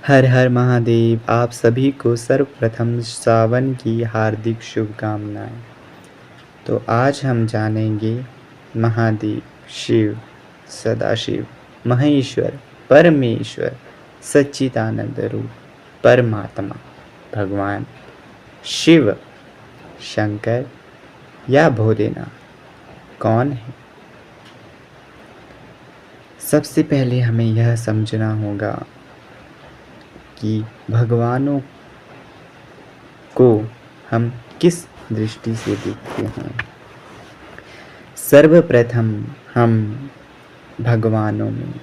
हर हर महादेव। आप सभी को सर्वप्रथम सावन की हार्दिक शुभकामनाएं। तो आज हम जानेंगे महादेव, शिव, सदाशिव, महेश्वर, परमेश्वर, सच्चिदानंद रूप, परमात्मा, भगवान शिव, शंकर या भोलेनाथ कौन है। सबसे पहले हमें यह समझना होगा कि भगवानों को हम किस दृष्टि से देखते हैं। सर्वप्रथम हम भगवानों में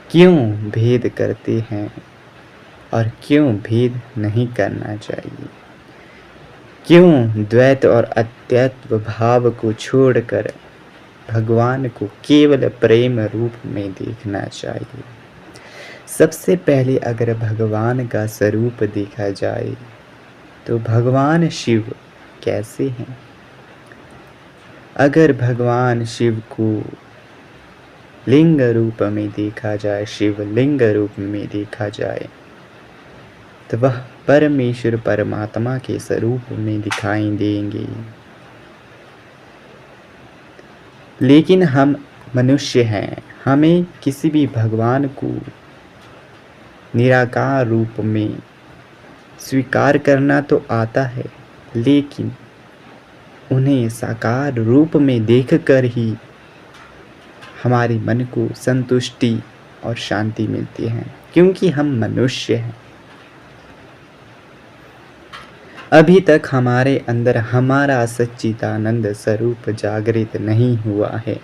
क्यों भेद करते हैं और क्यों भेद नहीं करना चाहिए, क्यों द्वैत और अद्वैत भाव को छोड़कर भगवान को केवल प्रेम रूप में देखना चाहिए। सबसे पहले अगर भगवान का स्वरूप देखा जाए तो भगवान शिव कैसे हैं। अगर भगवान शिव को लिंग रूप में देखा जाए, शिवलिंग रूप में देखा जाए, तो वह परमेश्वर परमात्मा के स्वरूप में दिखाई देंगे। लेकिन हम मनुष्य हैं, हमें किसी भी भगवान को निराकार रूप में स्वीकार करना तो आता है, लेकिन उन्हें साकार रूप में देखकर ही हमारे मन को संतुष्टि और शांति मिलती है, क्योंकि हम मनुष्य हैं। अभी तक हमारे अंदर हमारा सच्चिदानंद स्वरूप जागृत नहीं हुआ है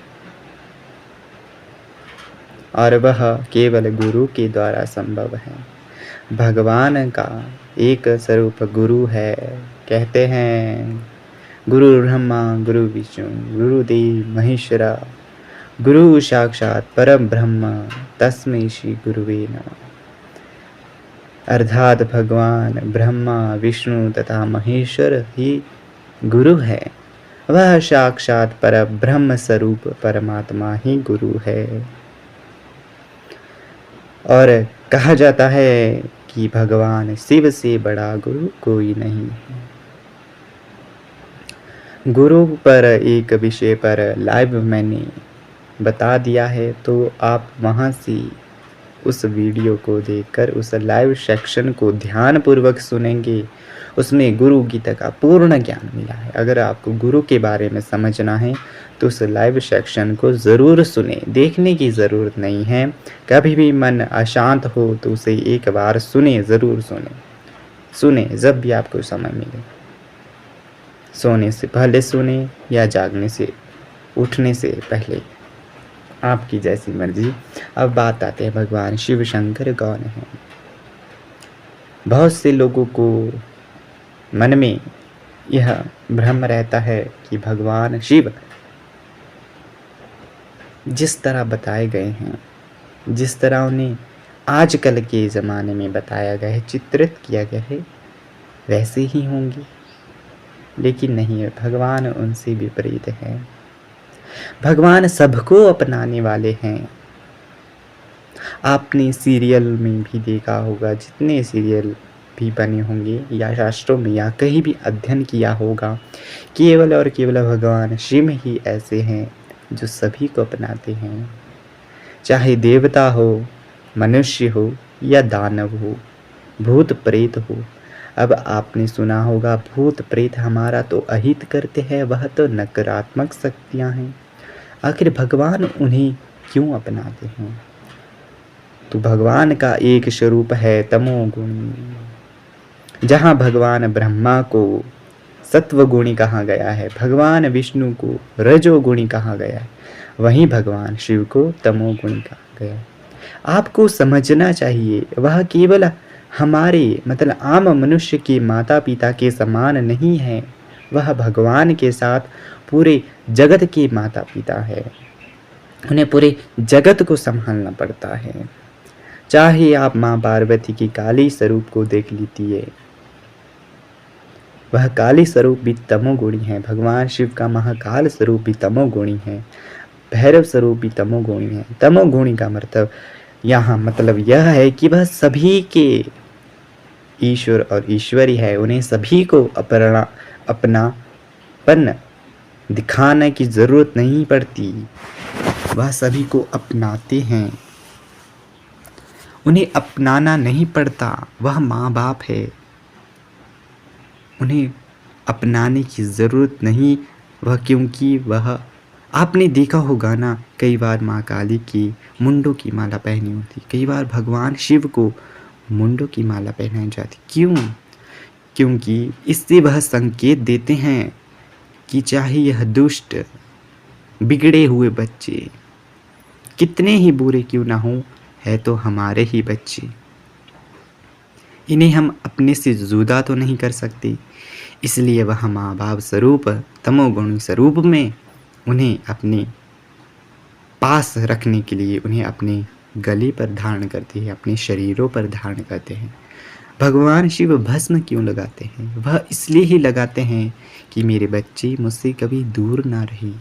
और वह केवल गुरु के द्वारा संभव है। भगवान का एक स्वरूप गुरु है। कहते हैं गुरु ब्रह्मा गुरु विष्णु गुरुदेव महेश्वरा गुरु साक्षात परम ब्रह्म तस्मै श्री गुरुवे नमः। अर्थात भगवान ब्रह्मा विष्णु तथा महेश्वर ही गुरु है। वह साक्षात पर ब्रह्म स्वरूप परमात्मा ही गुरु है। और कहा जाता है कि भगवान शिव से बड़ा गुरु कोई नहीं है। गुरु पर एक विषय पर लाइव मैंने बता दिया है, तो आप वहाँ से उस वीडियो को देखकर उस लाइव सेक्शन को ध्यानपूर्वक सुनेंगे। उसमें गुरु गीता का पूर्ण ज्ञान मिला है। अगर आपको गुरु के बारे में समझना है तो उस लाइव सेक्शन को ज़रूर सुने, देखने की ज़रूरत नहीं है। कभी भी मन अशांत हो तो उसे एक बार सुने, ज़रूर सुने जब भी आपको समय मिले। सोने से पहले सुने या जागने से उठने से पहले, आपकी जैसी मर्जी। अब बात आते हैं भगवान शिव शंकर कौन है। बहुत से लोगों को मन में यह भ्रम रहता है कि भगवान शिव जिस तरह बताए गए हैं, जिस तरह उन्हें आजकल के ज़माने में बताया गया है, चित्रित किया गया है, वैसे ही होंगे। लेकिन नहीं, भगवान उनसे विपरीत है। भगवान सबको अपनाने वाले हैं। आपने सीरियल में भी देखा होगा, जितने सीरियल भी बने होंगे या शास्त्रों में या कहीं भी अध्ययन किया होगा, केवल और केवल भगवान शिव ही ऐसे हैं जो सभी को अपनाते हैं। चाहे देवता हो, मनुष्य हो या दानव हो, भूत प्रेत हो। अब आपने सुना होगा भूत प्रेत हमारा तो अहित करते हैं, वह तो नकारात्मक शक्तियां हैं। आखिर भगवान उन्हें क्यों अपनाते हैं। तो भगवान का एक स्वरूप है तमोगुणी। जहाँ भगवान ब्रह्मा को सत्वगुणी कहा गया है, भगवान विष्णु को रजोगुणी कहा गया है, वहीं भगवान शिव को तमोगुणी कहा गया है। आपको समझना चाहिए, वह केवल हमारे मतलब आम मनुष्य के माता पिता के समान नहीं है। वह भगवान के साथ पूरे जगत के माता पिता है। उन्हें पूरे जगत को संभालना पड़ता है। चाहे आप माँ पार्वती की काली स्वरूप को देख लीजिए, वह काली स्वरूप भी तमोगुणी है। भगवान शिव का महाकाल स्वरूप भी तमोगुणी है। भैरव स्वरूप भी तमोगुणी है। तमोगुणी का मतलब यहाँ मतलब यह है कि वह सभी के ईश्वर और ईश्वरी है, उन्हें सभी को अपनापन दिखाने की ज़रूरत नहीं पड़ती, वह सभी को अपनाते हैं, उन्हें अपनाना नहीं पड़ता। वह माँ बाप है, उन्हें अपनाने की ज़रूरत नहीं, वह क्योंकि वह आपने देखा होगा ना, कई बार माँ काली की मुंडों की माला पहनी होती, कई बार भगवान शिव को मुंडों की माला पहनाई जाती। क्यों? क्योंकि इससे वह संकेत देते हैं कि चाहे यह दुष्ट बिगड़े हुए बच्चे कितने ही बुरे क्यों ना हो, है तो हमारे ही बच्चे, इन्हें हम अपने से जुदा तो नहीं कर सकते। इसलिए वह माँ बाप स्वरूप तमोगुणी स्वरूप में उन्हें अपने पास रखने के लिए उन्हें अपने गले पर धारण करते हैं, अपने शरीरों पर धारण करते हैं। भगवान शिव भस्म क्यों लगाते हैं? वह इसलिए ही लगाते हैं कि मेरे बच्चे मुझसे कभी दूर ना रहे।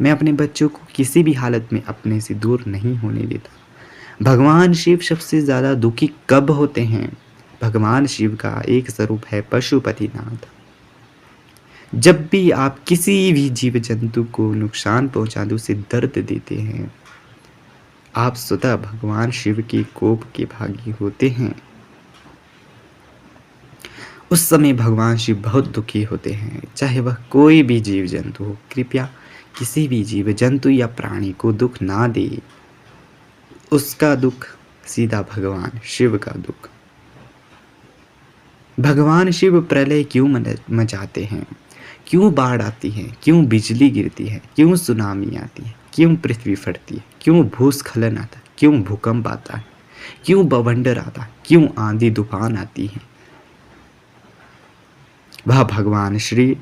मैं अपने बच्चों को किसी भी हालत में अपने से दूर नहीं होने देता। भगवान शिव सबसे ज़्यादा दुखी कब होते हैं? भगवान शिव का एक स्वरूप है पशुपतिनाथ। जब भी आप किसी भी जीव जंतु को नुकसान पहुंचा दो, उसे दर्द देते हैं, आप स्वतः भगवान शिव के कोप के भागी होते हैं। उस समय भगवान शिव बहुत दुखी होते हैं, चाहे वह कोई भी जीव जंतु हो। कृपया किसी भी जीव जंतु या प्राणी को दुख ना दे, उसका दुख सीधा भगवान शिव का दुख। भगवान शिव प्रलय क्यों मचाते हैं? क्यों बाढ़ आती है? क्यों बिजली गिरती है? क्यों सुनामी आती है? क्यों पृथ्वी फटती है? क्यों भूस्खलन आता है? क्यों भूकंप आता है? क्यों बवंडर आता है? क्यों आंधी तूफान आती है? वह भगवान श्री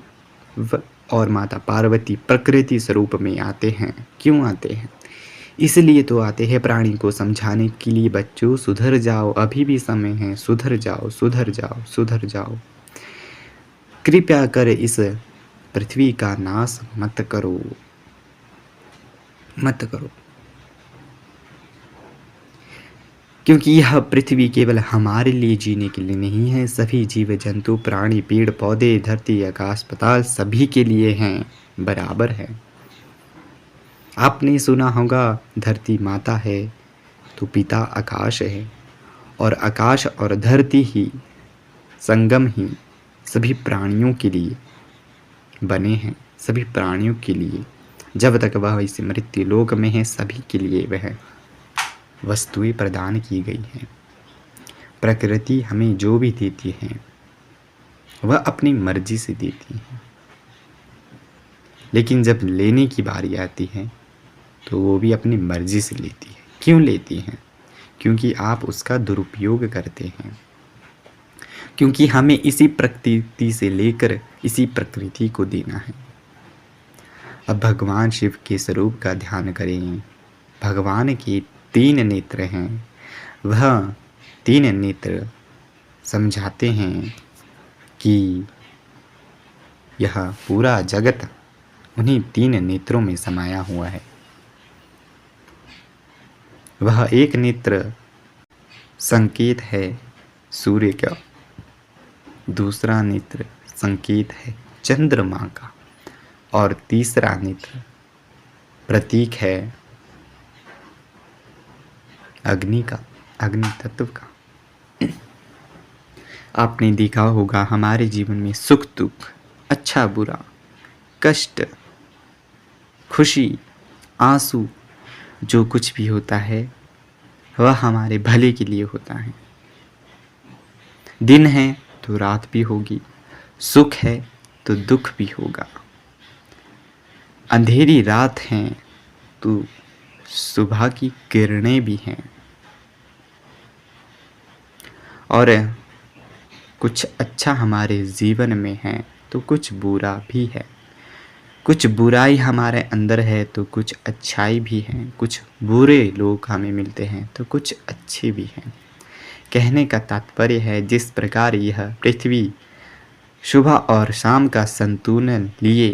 और माता पार्वती प्रकृति स्वरूप में आते हैं। क्यों आते हैं? इसलिए तो आते हैं प्राणी को समझाने के लिए, बच्चों सुधर जाओ, अभी भी समय है, सुधर जाओ, सुधर जाओ, सुधर जाओ। कृपया कर इस पृथ्वी का नाश मत करो, मत करो, क्योंकि यह पृथ्वी केवल हमारे लिए जीने के लिए नहीं है, सभी जीव जंतु प्राणी पेड़ पौधे धरती आकाश पाताल सभी के लिए हैं, बराबर है। आपने सुना होगा धरती माता है तो पिता आकाश है, और आकाश और धरती ही संगम ही सभी प्राणियों के लिए बने हैं, सभी प्राणियों के लिए। जब तक वह इस मृत्यु लोक में है, सभी के लिए वह वस्तुएं प्रदान की गई हैं। प्रकृति हमें जो भी देती है वह अपनी मर्जी से देती है, लेकिन जब लेने की बारी आती है तो वो भी अपनी मर्जी से लेती है। क्यों लेती हैं? क्योंकि आप उसका दुरुपयोग करते हैं, क्योंकि हमें इसी प्रकृति से लेकर इसी प्रकृति को देना है। अब भगवान शिव के स्वरूप का ध्यान करें। भगवान के 3 नेत्र हैं, वह 3 नेत्र समझाते हैं कि यह पूरा जगत उन्हीं 3 नेत्रों में समाया हुआ है। वह एक नेत्र संकेत है सूर्य का, दूसरा नेत्र संकेत है चंद्रमा का, और तीसरा नेत्र प्रतीक है अग्नि का, अग्नि तत्व का। आपने देखा होगा हमारे जीवन में सुख दुख, अच्छा बुरा, कष्ट, खुशी, आंसू, जो कुछ भी होता है वह हमारे भले के लिए होता है। दिन है तो रात भी होगी, सुख है तो दुख भी होगा, अंधेरी रात है तो सुबह की किरणें भी हैं, और कुछ अच्छा हमारे जीवन में है तो कुछ बुरा भी है, कुछ बुराई हमारे अंदर है तो कुछ अच्छाई भी है, कुछ बुरे लोग हमें मिलते हैं तो कुछ अच्छे भी हैं। कहने का तात्पर्य है जिस प्रकार यह पृथ्वी सुबह और शाम का संतुलन लिए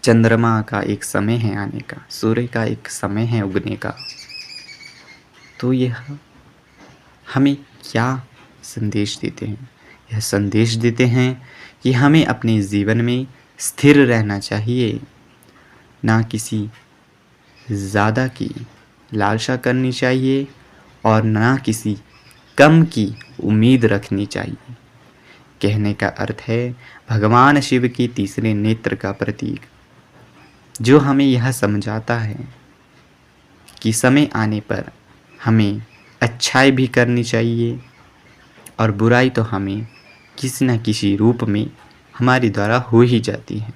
चंद्रमा का एक समय है आने का, सूर्य का एक समय है उगने का। तो यह हमें क्या संदेश देते हैं? यह संदेश देते हैं कि हमें अपने जीवन में स्थिर रहना चाहिए, ना किसी ज़्यादा की लालसा करनी चाहिए और ना किसी कम की उम्मीद रखनी चाहिए। कहने का अर्थ है भगवान शिव के तीसरे नेत्र का प्रतीक, जो हमें यह समझाता है कि समय आने पर हमें अच्छाई भी करनी चाहिए और बुराई तो हमें किसी न किसी रूप में हमारे द्वारा हो ही जाती है,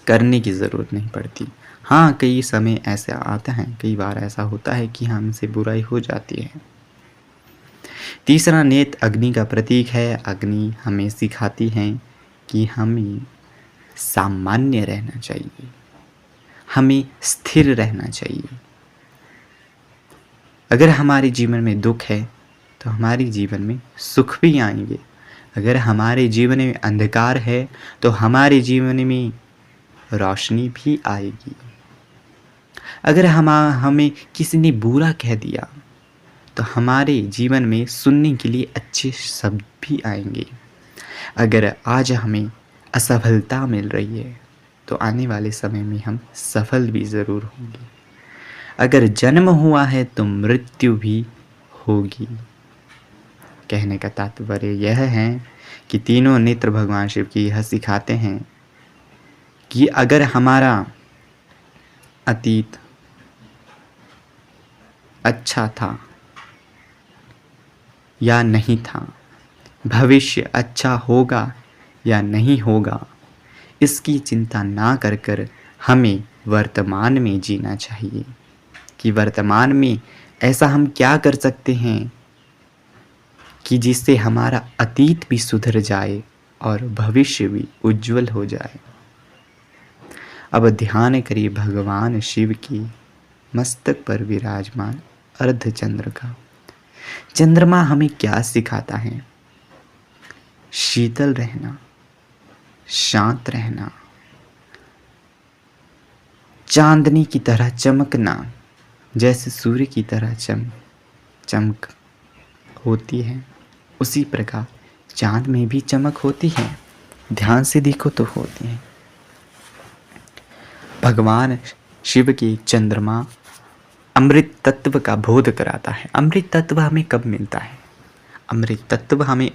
करने की ज़रूरत नहीं पड़ती। हाँ, कई समय ऐसे आता है, कई बार ऐसा होता है कि हमसे बुराई हो जाती है। तीसरा नेत्र अग्नि का प्रतीक है। अग्नि हमें सिखाती है कि हमें सामान्य रहना चाहिए, हमें स्थिर रहना चाहिए। अगर हमारे जीवन में दुख है तो हमारे जीवन में सुख भी आएंगे। अगर हमारे जीवन में अंधकार है तो हमारे जीवन में रोशनी भी आएगी। अगर हमें किसी ने बुरा कह दिया तो हमारे जीवन में सुनने के लिए अच्छे शब्द भी आएंगे। अगर आज हमें असफलता मिल रही है तो आने वाले समय में हम सफल भी ज़रूर होंगे। अगर जन्म हुआ है तो मृत्यु भी होगी। कहने का तात्पर्य यह है कि तीनों नेत्र भगवान शिव की यह सिखाते हैं कि अगर हमारा अतीत अच्छा था या नहीं था, भविष्य अच्छा होगा या नहीं होगा, इसकी चिंता ना कर हमें वर्तमान में जीना चाहिए कि वर्तमान में ऐसा हम क्या कर सकते हैं कि जिससे हमारा अतीत भी सुधर जाए और भविष्य भी उज्जवल हो जाए। अब ध्यान करिए भगवान शिव की मस्तक पर विराजमान अर्धचंद्र का। चंद्रमा हमें क्या सिखाता है? शीतल रहना, शांत रहना, चांदनी की तरह चमकना। जैसे सूर्य की तरह चमक होती है, उसी प्रकार चांद में भी चमक होती है। ध्यान से देखो तो होती है। भगवान शिव की चंद्रमा अमृत तत्व का बोध कराता है। अमृत तत्व हमें कब मिलता है? अमृत तत्व हमें